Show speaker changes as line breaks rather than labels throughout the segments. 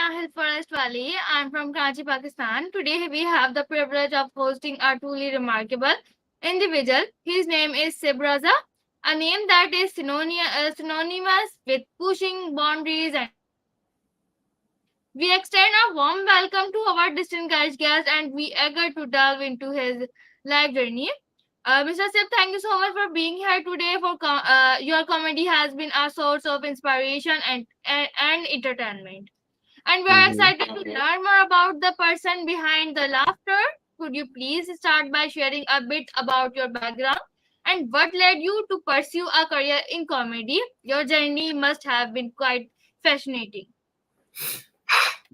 Nahil Forest Valley. I'm from Karachi, Pakistan. Today we have the privilege of hosting a truly remarkable individual. His name is Sibb, a name that is synonymous with pushing boundaries and we extend a warm welcome to our distinguished guest and we eager to delve into his life journey. Mr. Sip, thank you so much for being here today. Your comedy has been a source of inspiration and entertainment. And we are
hmm
excited to learn more about the person behind the laughter. Could you please start by sharing a bit about your background and what led you to pursue a career in comedy? Your journey must have been quite fascinating.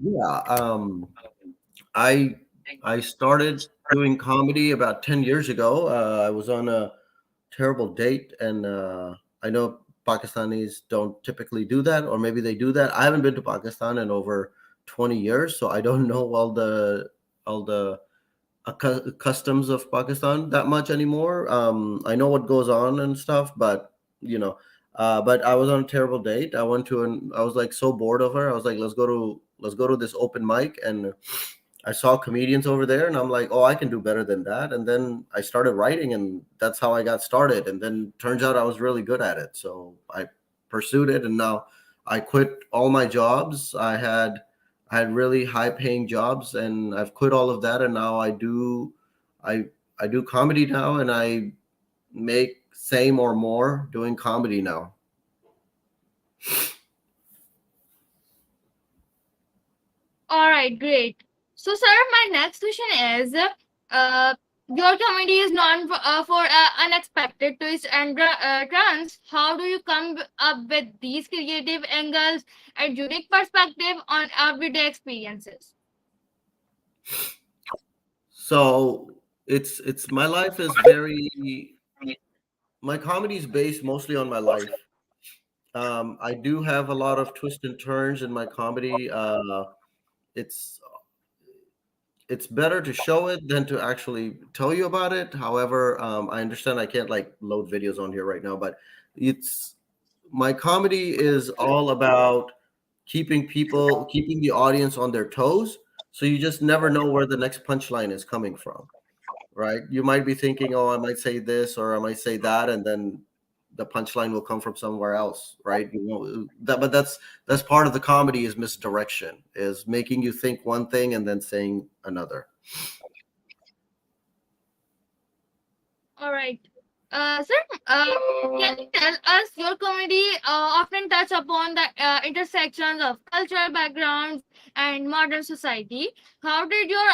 Yeah, I I started doing comedy about 10 years ago. I was on a terrible date, and I know Pakistanis don't typically do that, or maybe they do that. I haven't been to Pakistan in over 20 years, so I don't know all the customs of Pakistan that much anymore. I know what goes on and stuff, but you know, but I was on a terrible date. I went to and I was like so bored of her. I was like, let's go to this open mic, and I saw comedians over there, and I'm like, oh, I can do better than that. And then I started writing, and that's how I got started. And then turns out I was really good at it, so I pursued it, and now I quit all my jobs. I had really high paying jobs, and I've quit all of that, and now I I do comedy now, and I make same or more doing comedy now.
All right, great. So, sir, my next question is your comedy is known for unexpected twists and turns. How do you come up with these creative angles and unique perspective on everyday experiences?
So it's my life is very my comedy is based mostly on my life. I do have a lot of twists and turns in my comedy. It's it's better to show it than to actually tell you about it. However, I understand I can't like load videos on here right now, but it's my comedy is all about keeping the audience on their toes. So you just never know where the next punchline is coming from, right? You might be thinking, oh, I might say this or I might say that, and then the punchline will come from somewhere else, right? But that's part of the comedy is misdirection, is making you think one thing and then saying another.
All right. Sir, can you tell us your comedy often touch upon the intersections of cultural backgrounds and modern society? How did your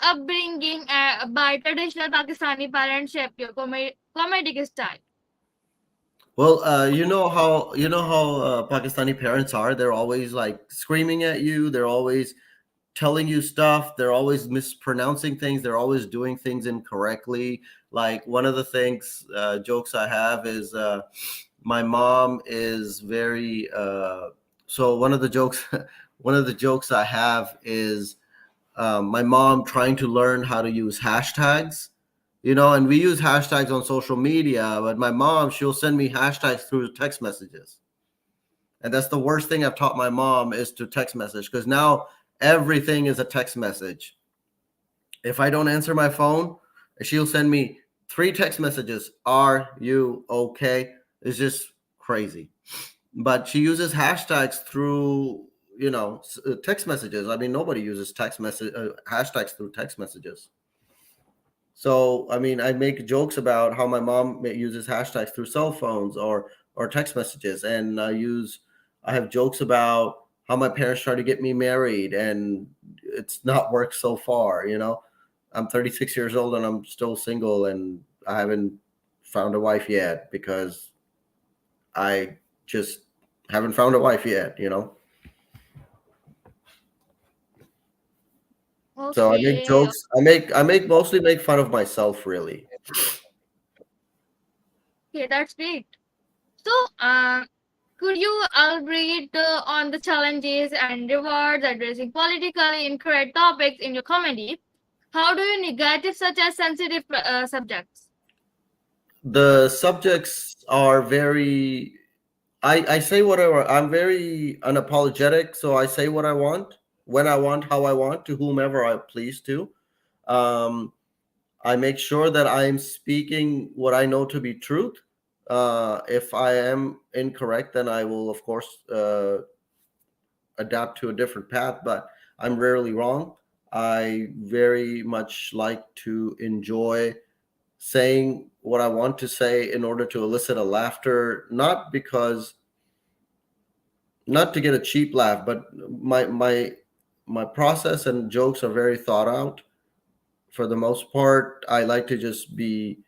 upbringing by traditional Pakistani parents shape your comedic style?
Well, you know how Pakistani parents are. They're always like screaming at you. They're always telling you stuff. They're always mispronouncing things. They're always doing things incorrectly. Like one of the things jokes I have is my mom is very. So one of the jokes, one of the jokes I have is my mom trying to learn how to use hashtags. And we use hashtags on social media, but my mom, she'll send me hashtags through text messages. And that's the worst thing I've taught my mom is to text message because now everything is a text message. If I don't answer my phone, she'll send me three text messages. Are you okay? It's just crazy. But she uses hashtags through, text messages. I mean, nobody uses text message hashtags through text messages. So, I mean, I make jokes about how my mom uses hashtags through cell phones or text messages, and I have jokes about how my parents tried to get me married, and it's not worked so far. I'm 36 years old and I'm still single, and I haven't found a wife yet because I just haven't found a wife yet. So I make
Okay,
jokes. I mostly make fun of myself, really.
okay, that's great. So, could you elaborate on the challenges and rewards addressing politically incorrect topics in your comedy? How do you negate such as sensitive subjects?
The subjects are very I say whatever. I'm very unapologetic, so I say what I want, when I want, how I want, to whomever I please to. Um, I make sure that I'm speaking what I know to be truth. If I am incorrect, then I will, of course, adapt to a different path, but I'm rarely wrong. I very much like to enjoy saying what I want to say in order to elicit a laughter, not because, not to get a cheap laugh, but my process and jokes are very thought out. For the most part, I like to just be,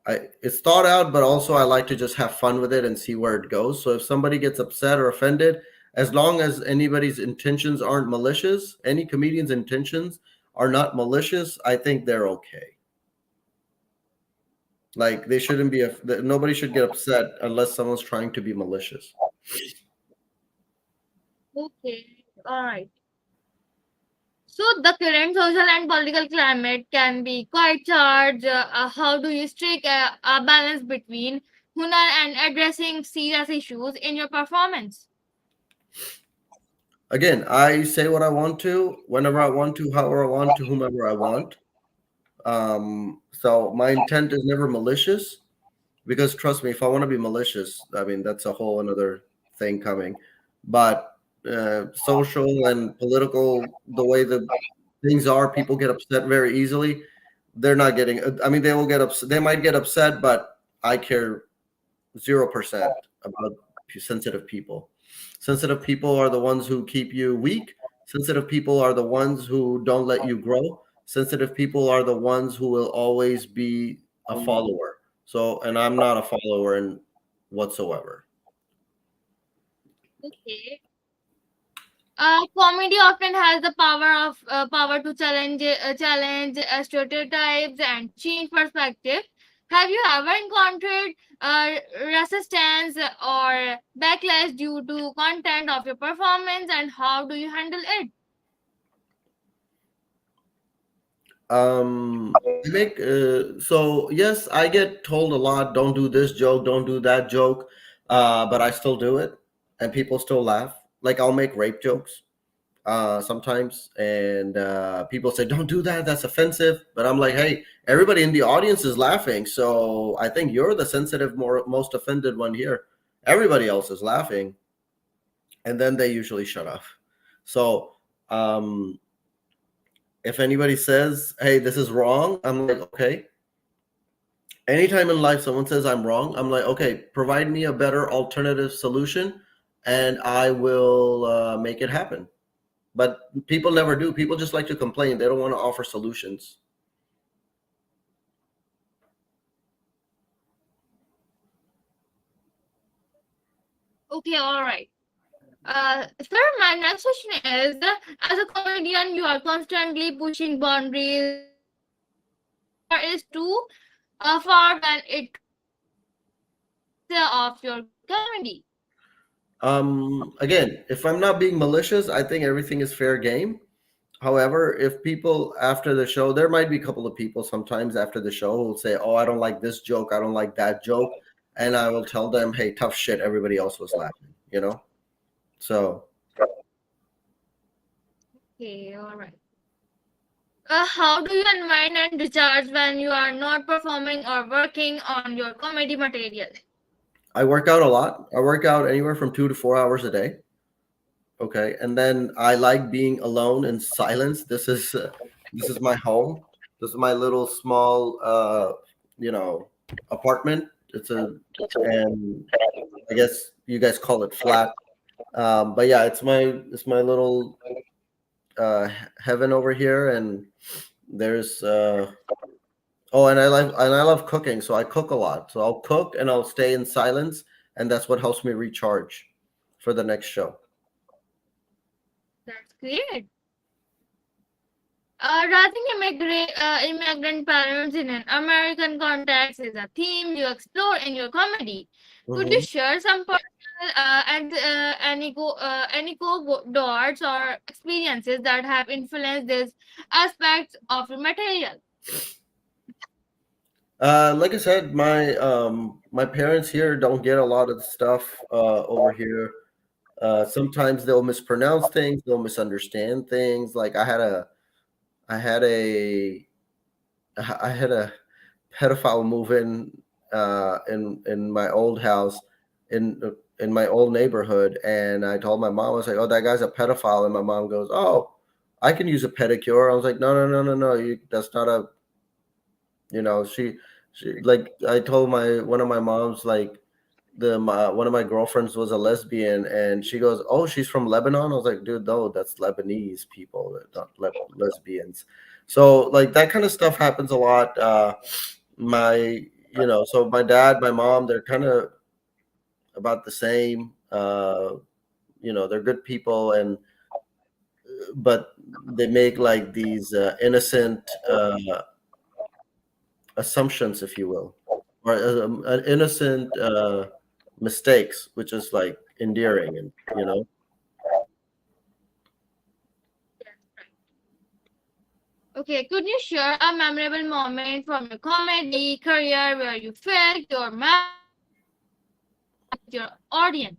it's thought out, but also I like to just have fun with it and see where it goes. So if somebody gets upset or offended, as long as anybody's intentions aren't malicious, any comedian's intentions are not malicious, I think they're okay. Like they shouldn't be nobody should get upset unless someone's trying to be malicious.
Okay, all right. So the current social and political climate can be quite charged. How do you strike a balance between humor and addressing serious issues in your performance?
Again, I say what I want to, whenever I want to, however I want to, whomever I want. So my intent is never malicious, because trust me, if I want to be malicious, I mean that's a whole another thing coming. But social and political, the way the things are, people get upset very easily. They're not getting. I mean, they will get upset. They might get upset, but I care 0% about sensitive people. Sensitive people are the ones who keep you weak. Sensitive people are the ones who don't let you grow. Sensitive people are the ones who will always be a follower. So, and I'm not a follower in whatsoever.
Okay. Comedy often has the power to challenge stereotypes and change perspective. Have you ever encountered resistance or backlash due to content of your performance, and how do you handle it?
I make so yes, I get told a lot. Don't do this joke. Don't do that joke. But I still do it, and people still laugh. Like I'll make rape jokes sometimes, and people say don't do that, that's offensive, but I'm like, hey, everybody in the audience is laughing, so I think you're the sensitive, most offended one here. Everybody else is laughing, and then they usually shut up. So um, if anybody says, hey, this is wrong, I'm like, okay. Anytime in life someone says I'm wrong, I'm like, okay, provide me a better alternative solution, and I will make it happen. But people never do. People just like to complain. They don't want to offer solutions.
Okay, all right. Sir, my next question is, as a comedian, you are constantly pushing boundaries. Bar is too far when it of your comedy.
Again, if I'm not being malicious, I think everything is fair game. However, if people after the show, there might be a couple of people sometimes after the show who will say, oh, I don't like this joke, I don't like that joke. And I will tell them, hey, tough shit, everybody else was laughing, you know? So
Okay, all right. How do you unwind and recharge when you are not performing or working on your comedy material?
I work out a lot. I work out anywhere from 2 to 4 hours a day. Okay, and then I like being alone in silence. This is my home. This is my little small, you know, apartment. It's a, and I guess you guys call it flat. But yeah, it's my little heaven over here, and there's oh, and I love cooking, so I cook a lot. So I'll cook and I'll stay in silence, and that's what helps me recharge for the next show.
That's great. Raising immigrant parents in an American context is a theme you explore in your comedy. Could you
Mhm.
share some personal and anecdotes or experiences that have influenced these aspects of your material?
Like I said, my parents here don't get a lot of the stuff over here. Sometimes they'll mispronounce things, they'll misunderstand things. Like I had a I had a pedophile move in my old house in in my old neighborhood, and I told my mom, I was like, "Oh, that guy's a pedophile," and my mom goes, "Oh, I can use a pedicure." I was like, "No, no, no, no, no. That's not a she like I told my one of my moms like one of my girlfriends was a lesbian, and she goes, "Oh, she's from Lebanon." I was like, "Dude, no, that's Lebanese people, not lesbians." So like that kind of stuff happens a lot. My so my dad, my mom, they're kind of about the same. They're good people, and but they make like these innocent assumptions, if you will, or innocent mistakes, which is like endearing, and
Okay, could you share a memorable moment from your comedy career where you felt your message resonated with your audience?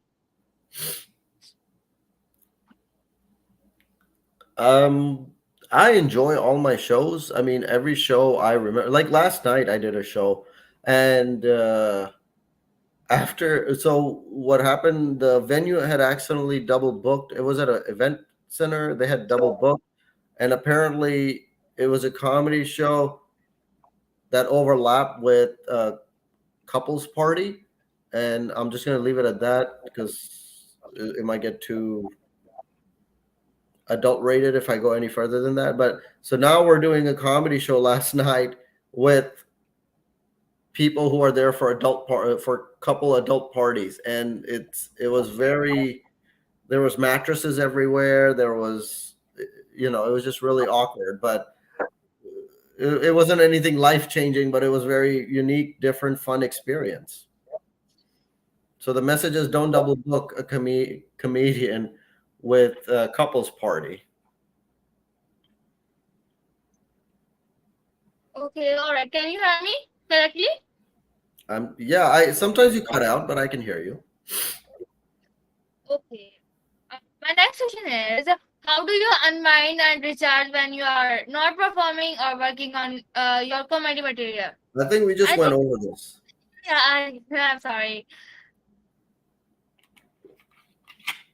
um I enjoy all my shows. I mean, every show I remember. Like last night, I did a show, and so what happened? The venue had accidentally double booked. It was at an event center. They had double booked, and apparently it was a comedy show that overlapped with couples party, and I'm just gonna leave it at that because it might get too adult rated if I go any further than that. But so now we're doing a comedy show last night with people who are there for for couple adult parties, and it was very there was mattresses everywhere. There was it was just really awkward, but it wasn't anything life changing, but it was very unique, different, fun experience. So the message is don't double book a comedian with a couples party.
Okay, all right. Can you hear me correctly?
Yeah, I sometimes you cut out, but I can hear you.
Okay. My next question is, how do you unwind and recharge when you are not performing or working on your comedy material?
I think we just
I
went
think,
over this.
yeah, I'm sorry.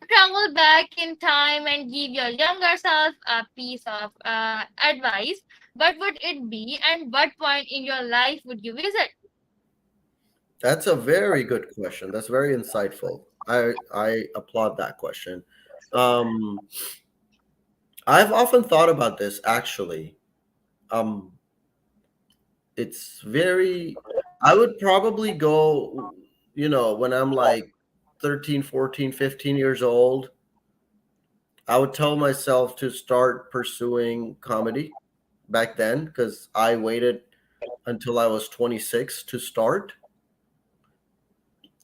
Travel back in time and give your younger self a piece of advice, what would it be and what point in your life would you visit?
That's a very good question. That's very insightful. I applaud that question. Um, I've often thought about this actually. Um, it's very I would probably go, when I'm like 13, 14, 15 years old, I would tell myself to start pursuing comedy back then because I waited until I was 26 to start.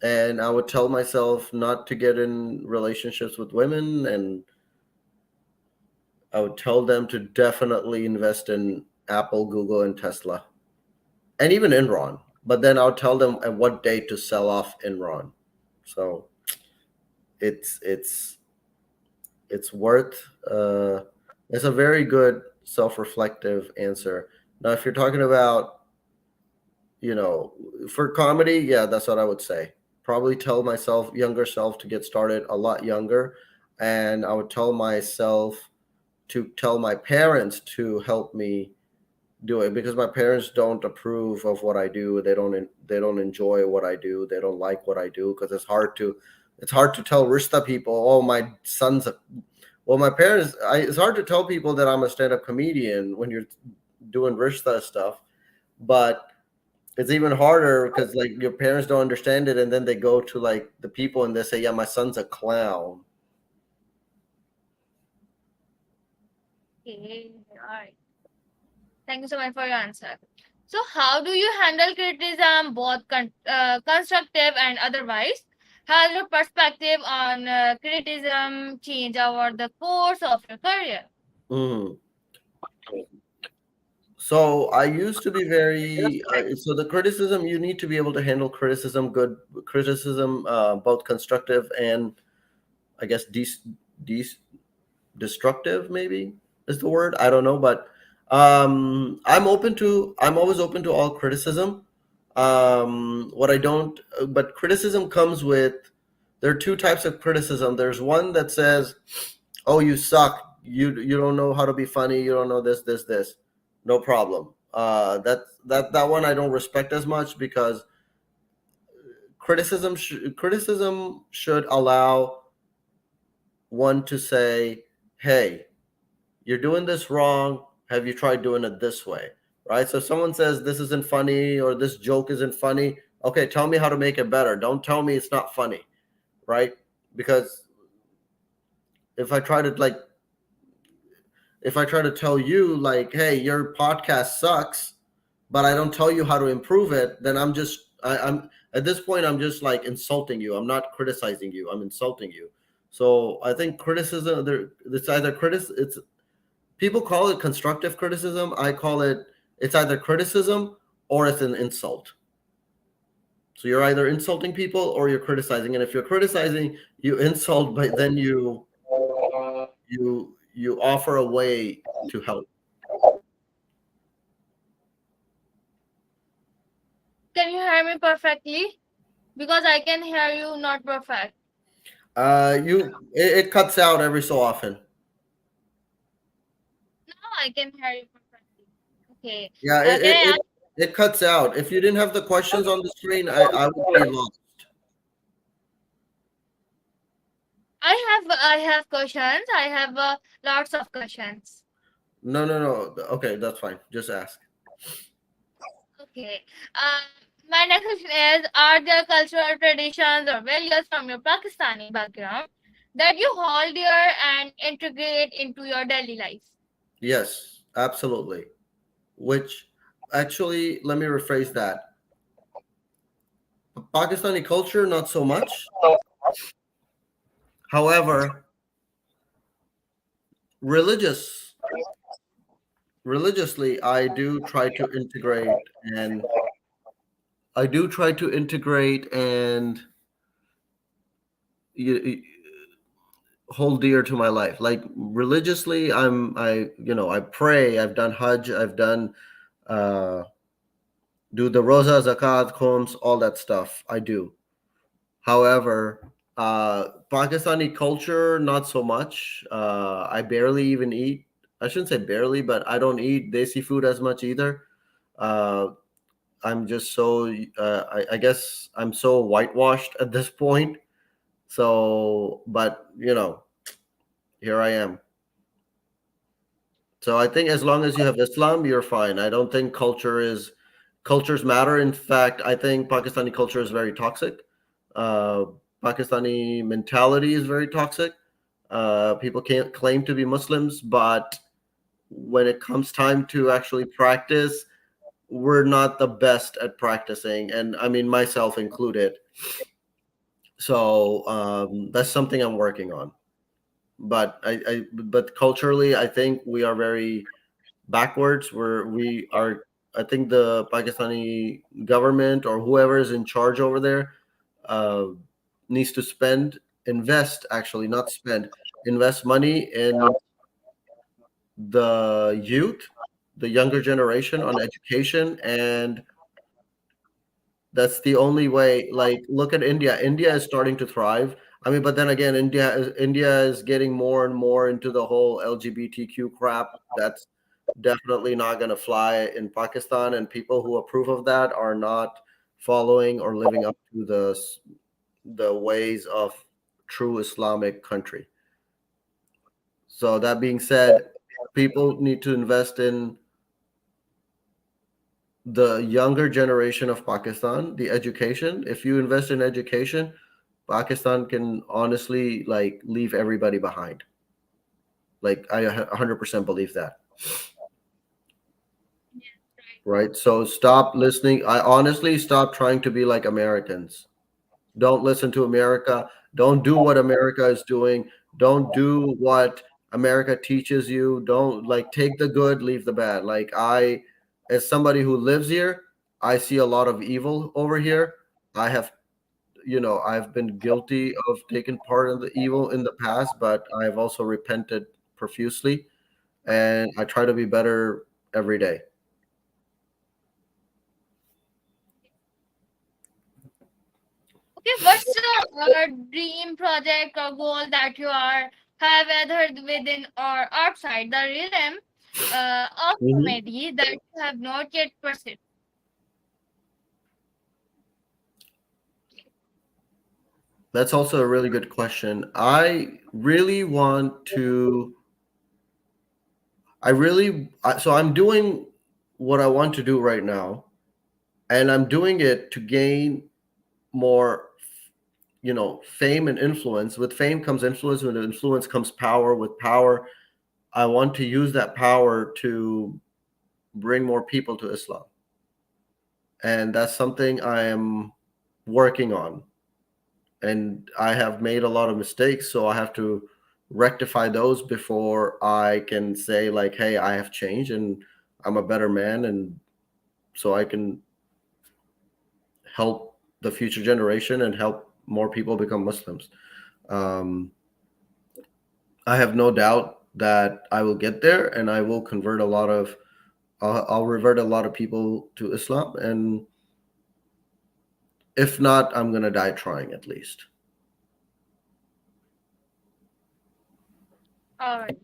And I would tell myself not to get in relationships with women, and I would tell them to definitely invest in Apple, Google, and Tesla, and even Enron. But then I'll tell them at what date to sell off Enron. So it's it's it's worth. It's a very good self-reflective answer. Now, if you're talking about for comedy, yeah, that's what I would say. Probably tell myself, younger self, to get started a lot younger, and I would tell myself to tell my parents to help me do it because my parents don't approve of what I do. They don't enjoy what I do. They don't like what I do because it's hard to tell Rishta people, oh, my son's a well, my parents. It's hard to tell people that I'm a stand-up comedian when you're doing Rishta stuff, but it's even harder because like your parents don't understand it, and then they go to like the people and they say, "Yeah, my son's a clown."
Okay, all right. Thank you so much for your answer. So, how do you handle criticism, both constructive and otherwise? Has your perspective on criticism changed over the course of your career?
Mhm. So I used to be very so the criticism, you need to be able to handle criticism, good criticism, both constructive and I guess de- destructive maybe is the word. I don't know, but I'm always open to all criticism. What I don't but criticism comes with, there are two types of criticism. There's one that says, "Oh, you suck. You don't know how to be funny. You don't know this. No problem." That one I don't respect as much, because criticism should allow one to say, "Hey, you're doing this wrong. Have you tried doing it this way?" Right? So if someone says this isn't funny or this joke isn't funny, okay, tell me how to make it better. Don't tell me it's not funny, right? Because if I try to like if I try to tell you like, "Hey, your podcast sucks," but I don't tell you how to improve it, then I'm at this point I'm just like insulting you. I'm not criticizing you. I'm insulting you. So I think criticism there it's either it's people call it constructive criticism. I call it, it's either criticism or it's an insult. So you're either insulting people or you're criticizing. And if you're criticizing, you insult, but then you offer a way to help.
Can you hear me perfectly? Because I can hear you not perfect.
It cuts out every so often.
Now I can hear you perfectly. Okay.
Yeah,
Can I ask?
it cuts out. If you didn't have the questions on the screen, I would be lost.
I have questions. I have lots of questions.
No. Okay, that's fine. Just ask.
Okay. Um, my next question is: are there cultural traditions or values from your Pakistani background that you hold dear and integrate into your daily life?
Yes, absolutely. Which actually, let me rephrase that. Pakistani culture, not so much. However, religious religiously, and I do try to integrate and you, hold dear to my life. Like religiously, I pray. I've done Hajj. I've done uh, do the Rosa, Zakat, Khums, all that stuff. I do. However, Pakistani culture, not so much. I barely even eat. I shouldn't say barely, but I don't eat desi food as much either. Uh, I'm just so, I guess I'm so whitewashed at this point. So, but here I am. So I think as long as you have Islam, you're fine. I don't think cultures matter. In fact, I think Pakistani culture is very toxic. Uh, Pakistani mentality is very toxic. People can't claim to be Muslims, but when it comes time to actually practice, we're not the best at practicing, and I mean myself included. So that's something I'm working on. But culturally, I think we are very backwards. We are. I think the Pakistani government or whoever is in charge over there uh, needs to invest, not spend, invest money in the youth, the younger generation on education, and that's the only way. Like, look at India. India is starting to thrive. I mean, but then again, India is getting more and more into the whole LGBTQ crap. That's definitely not going to fly in Pakistan, and people who approve of that are not following or living up to the ways of true Islamic country. So that being said, people need to invest in the younger generation of Pakistan, the education. If you invest in education, Pakistan can honestly like leave everybody behind. Like I 100% believe that.
Yes, right.
Right? So stop listening. I honestly stop trying to be like Americans. Don't listen to America. Don't do what America is doing. Don't do what America teaches you. Don't like take the good, leave the bad. Like I As somebody who lives here, I see a lot of evil over here. I have, I've been guilty of taking part in the evil in the past, but I've also repented profusely, and I try to be better every day.
Okay, what's a dream project or goal that you are have either within or outside the realm of
Mhm.
comedy that you have not yet pursued?
That's also a really good question. I really want to. So I'm doing what I want to do right now, and I'm doing it to gain more, fame and influence. With fame comes influence. With influence comes power. With power, I want to use that power to bring more people to Islam. And that's something I am working on. And I have made a lot of mistakes, so I have to rectify those before I can say, like, hey, I have changed and I'm a better man, and so I can help the future generation and help more people become Muslims. um, I have no doubt that I will get there, and I will convert a lot of I'll revert a lot of people to Islam, and if not, I'm gonna die trying at least.
All right.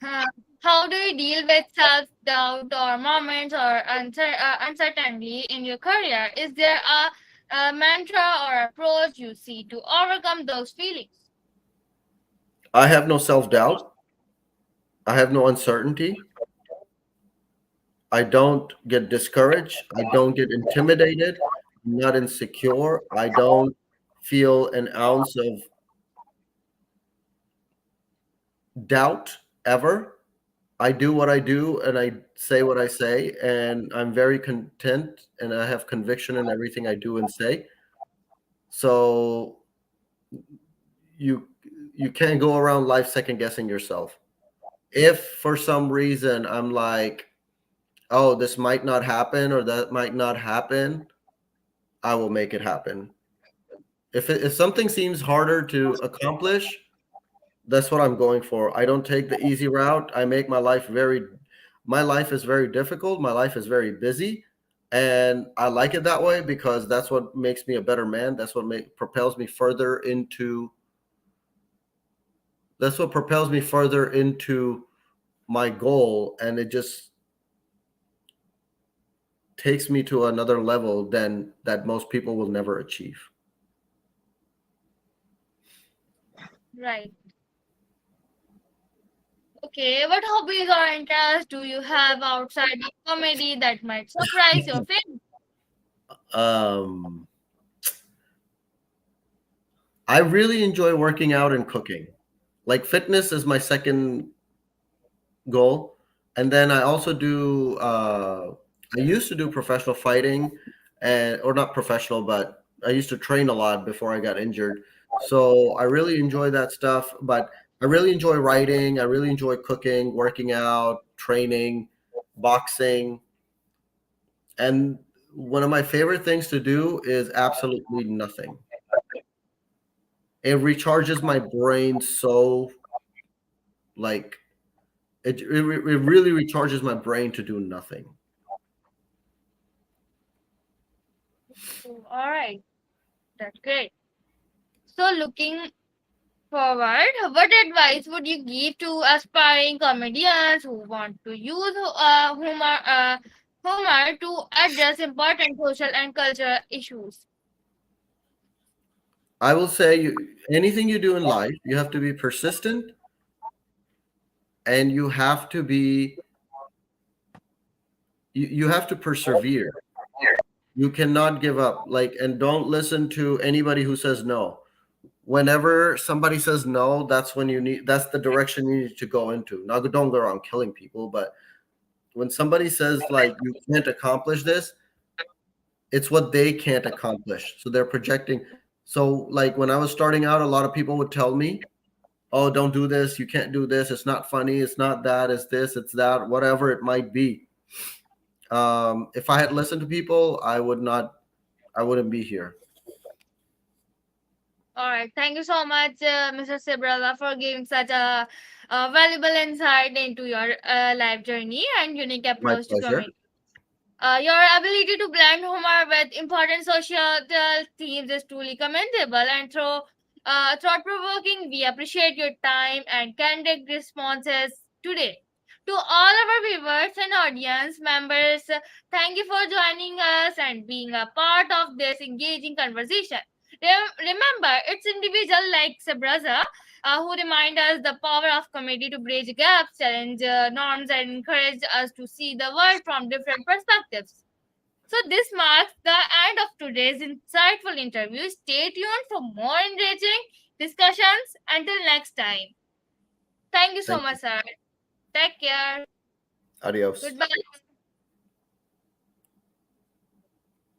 Uh, how do you deal with self doubt or moments or uncertainty in your career? Is there a mantra or approach you see to overcome those feelings?
I have no self doubt. I have no uncertainty. I don't get discouraged. I don't get intimidated. I'm not insecure. I don't feel an ounce of doubt ever. I do what I do and I say what I say, and I'm very content and I have conviction in everything I do and say. So you you can't go around life second guessing yourself. If for some reason I'm like, oh, this might not happen or that might not happen, I will make it happen. If something seems harder to accomplish, that's what I'm going for. I don't take the easy route. I make my life is very difficult. My life is very busy. And I like it that way because that's what makes me a better man. Propels me further into that's what propels me further into my goal. And it just takes me to another level than that most people will never achieve.
Right. Okay, what hobbies or interests do you have outside of comedy that might surprise your family?
Um, I really enjoy working out and cooking. Like fitness is my second goal, and then I also do. I used to do professional fighting, and or not professional, but I used to train a lot before I got injured. So I really enjoy that stuff. But I really enjoy writing. I really enjoy cooking, working out, training, boxing, and one of my favorite things to do is absolutely nothing. It recharges my brain so like it really recharges my brain to do nothing.
Oh, all right, that's great. So, looking forward, what advice would you give to aspiring comedians who want to use humor to address important social and cultural issues?
I will say anything you do in life, you have to be persistent and you have to persevere. You cannot give up. Like, and don't listen to anybody who says no. Whenever somebody says no, that's the direction you need to go into. Now don't go around killing people, but when somebody says like you can't accomplish this, it's what they can't accomplish. So they're projecting. So like when I was starting out, a lot of people would tell me, oh, don't do this, you can't do this, it's not funny, it's not that, it's this, it's that, whatever it might be. If I had listened to people, I wouldn't be here.
All right. Thank you so much, Mr. Sibrala, for giving such a valuable insight into your life journey and unique
My
approach to
pleasure.
comedy. Your ability to blend humor with important social themes is truly commendable and thought provoking. We appreciate your time and candid responses today. To all our viewers and audience members, thank you for joining us and being a part of this engaging conversation. Remember, it's individual like Sabraza who remind us the power of comedy to bridge gaps, challenge norms, and encourage us to see the world from different perspectives. So, this marks the end of today's insightful interview. Stay tuned for more enriching discussions. Until next time. Thank you so
Thank
much,
you.
sir. Take care.
Adios.
Goodbye.